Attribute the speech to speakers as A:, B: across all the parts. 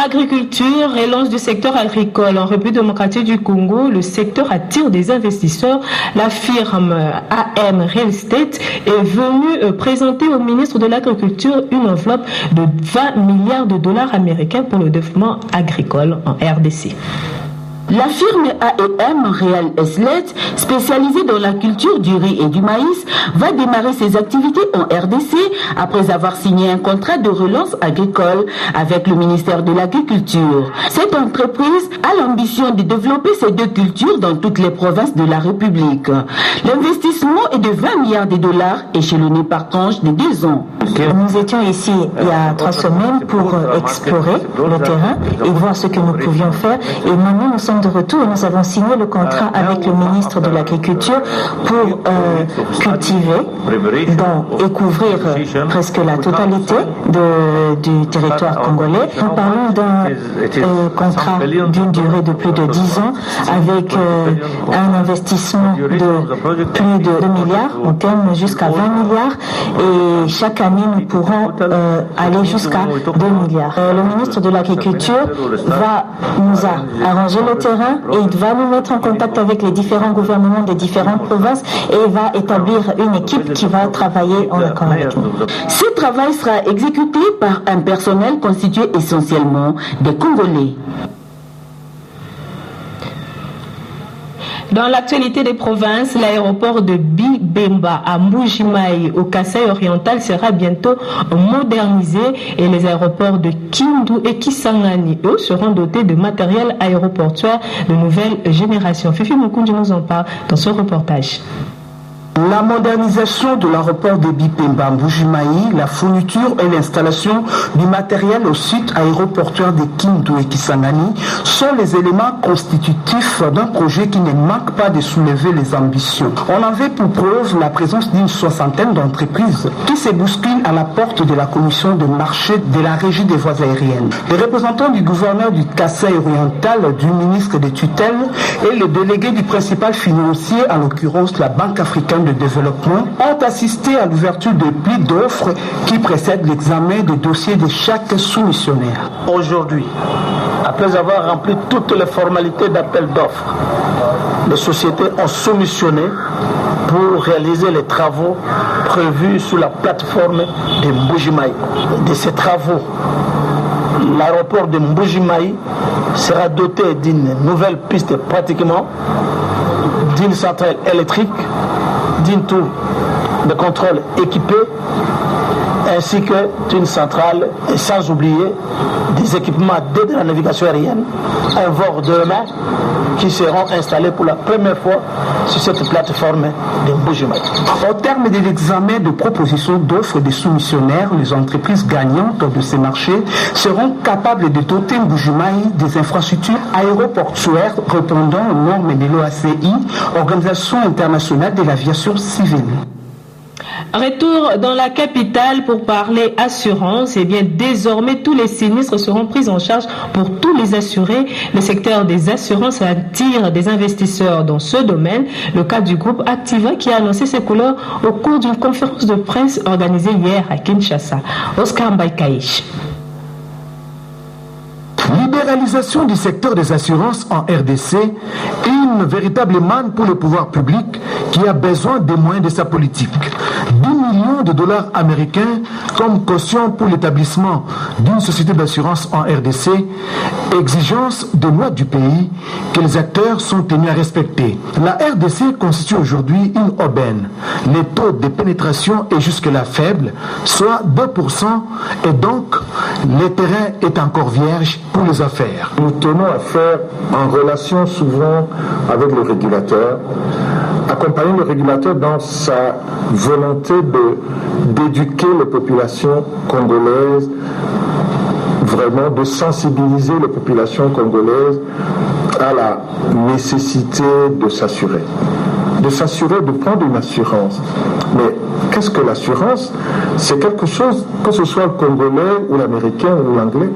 A: Agriculture, relance du secteur agricole. En République démocratique du Congo, le secteur attire des investisseurs. La firme AM Real Estate est venue présenter au ministre de l'Agriculture une enveloppe de 20 milliards de dollars américains pour le développement agricole en RDC.
B: La firme AM Real Estate, spécialisée dans la culture du riz et du maïs, va démarrer ses activités en RDC après avoir signé un contrat de relance agricole avec le ministère de l'Agriculture. Cette entreprise a l'ambition de développer ces deux cultures dans toutes les provinces de la République. L'investissement est de 20 milliards de dollars échelonné par tranche de 2 ans.
C: Nous étions ici il y a 3 semaines pour explorer le terrain et voir ce que nous pouvions faire. Et maintenant, nous sommes de retour et nous avons signé le contrat avec le ministre de l'Agriculture pour cultiver et couvrir presque la totalité du territoire congolais. Nous parlons d'un contrat d'une durée de plus de 10 ans avec un investissement de plus de 2 milliards, on terme jusqu'à 20 milliards et chaque année nous pourrons aller jusqu'à 2 milliards. Le ministre de l'Agriculture nous a arrangé le terrain et il va nous mettre en contact avec les différents gouvernements des différentes provinces et va établir une équipe qui va travailler en accord avec nous.
B: Ce travail sera exécuté par un personnel constitué essentiellement des Congolais.
A: Dans l'actualité des provinces, l'aéroport de Bibemba à Mbuji-Mayi au Kasaï oriental sera bientôt modernisé et les aéroports de Kindu et Kisangani, eux, seront dotés de matériel aéroportuaire de nouvelle génération. Fifi Mukunji nous en parle dans ce reportage.
D: La modernisation de l'aéroport de Bipemba Mbuji-Mayi, la fourniture et l'installation du matériel au site aéroportuaire de Kindu et Kisangani sont les éléments constitutifs d'un projet qui ne manque pas de soulever les ambitions. On avait pour preuve la présence d'une 60aine d'entreprises qui se bousculent à la porte de la commission de marché de la régie des voies aériennes. Les représentants du gouverneur du Kasaï oriental, du ministre des tutelles et le délégué du principal financier, en l'occurrence la Banque africaine de développement, ont assisté à l'ouverture de plis d'offres qui précèdent l'examen des dossiers de chaque soumissionnaire.
E: Aujourd'hui, après avoir rempli toutes les formalités d'appel d'offres, les sociétés ont soumissionné pour réaliser les travaux prévus sur la plateforme de Mbuji-Mayi. De ces travaux, l'aéroport de Mbuji-Mayi sera doté d'une nouvelle piste pratiquement, d'une centrale électrique, d'une tour de contrôle équipée, ainsi que d'une centrale, et sans oublier des équipements d'aide à la navigation aérienne, un vol de main qui seront installés pour la première fois sur cette plateforme de Mbuji-Mayi.
D: Au terme de l'examen de propositions d'offres des soumissionnaires, les entreprises gagnantes de ces marchés seront capables de doter Mbuji-Mayi des infrastructures aéroportuaires répondant aux normes de l'OACI, Organisation internationale de l'aviation civile.
A: Retour dans la capitale pour parler assurance. Et bien désormais tous les sinistres seront pris en charge pour tous les assurés. Le secteur des assurances attire des investisseurs dans ce domaine. Le cas du groupe Activa qui a annoncé ses couleurs au cours d'une conférence de presse organisée hier à Kinshasa. Oscar Mbaïkaïch.
F: Libéralisation du secteur des assurances en RDC est une véritable manne pour le pouvoir public qui a besoin des moyens de sa politique. 10 millions de dollars américains comme caution pour l'établissement d'une société d'assurance en RDC, exigence de loi du pays que les acteurs sont tenus à respecter. La RDC constitue aujourd'hui une aubaine. Le taux de pénétration est jusque-là faible, soit 2%, et donc le terrain est encore vierge pour les affaires.
G: Nous tenons à faire en relation souvent avec le régulateur, accompagner le régulateur dans sa volonté d'éduquer les populations congolaises, vraiment de sensibiliser les populations congolaises à la nécessité de s'assurer, de prendre une assurance. Mais qu'est-ce que l'assurance? C'est quelque chose, que ce soit le congolais ou l'américain ou l'anglais,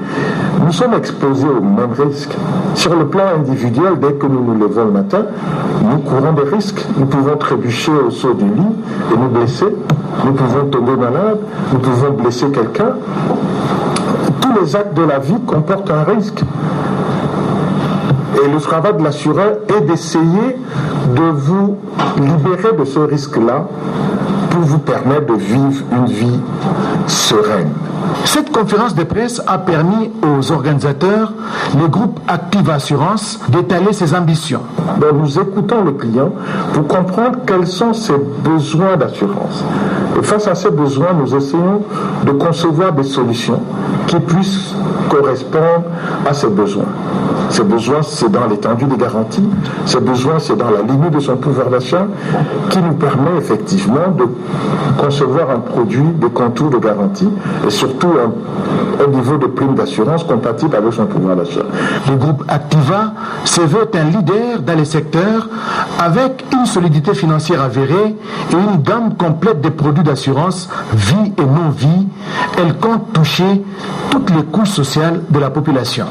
G: nous sommes exposés aux mêmes risques. Sur le plan individuel, dès que nous nous levons le matin, nous courons des risques. Nous pouvons trébucher au saut du lit et nous blesser. Nous pouvons tomber malade. Nous pouvons blesser quelqu'un. tous les actes de la vie comportent un risque. Et le travail de l'assureur est d'essayer de vous libérer de ce risque-là pour vous permettre de vivre une vie sereine.
F: Cette conférence de presse a permis aux organisateurs, le groupe Activa Assurance, d'étaler ses ambitions.
G: Donc nous écoutons le client pour comprendre quels sont ses besoins d'assurance. Et face à ces besoins, nous essayons de concevoir des solutions qui puissent correspondre à ces besoins. Ces besoins, c'est dans l'étendue des garanties. Ces besoins, c'est dans la limite de son pouvoir d'achat qui nous permet effectivement de concevoir un produit de contours de garantie et surtout un niveau de prime d'assurance compatible avec son pouvoir d'achat.
F: Le groupe Activa se veut un leader dans les secteurs avec une solidité financière avérée et une gamme complète de produits d'assurance vie et non-vie. Elle compte toucher toutes les couches sociales de la population.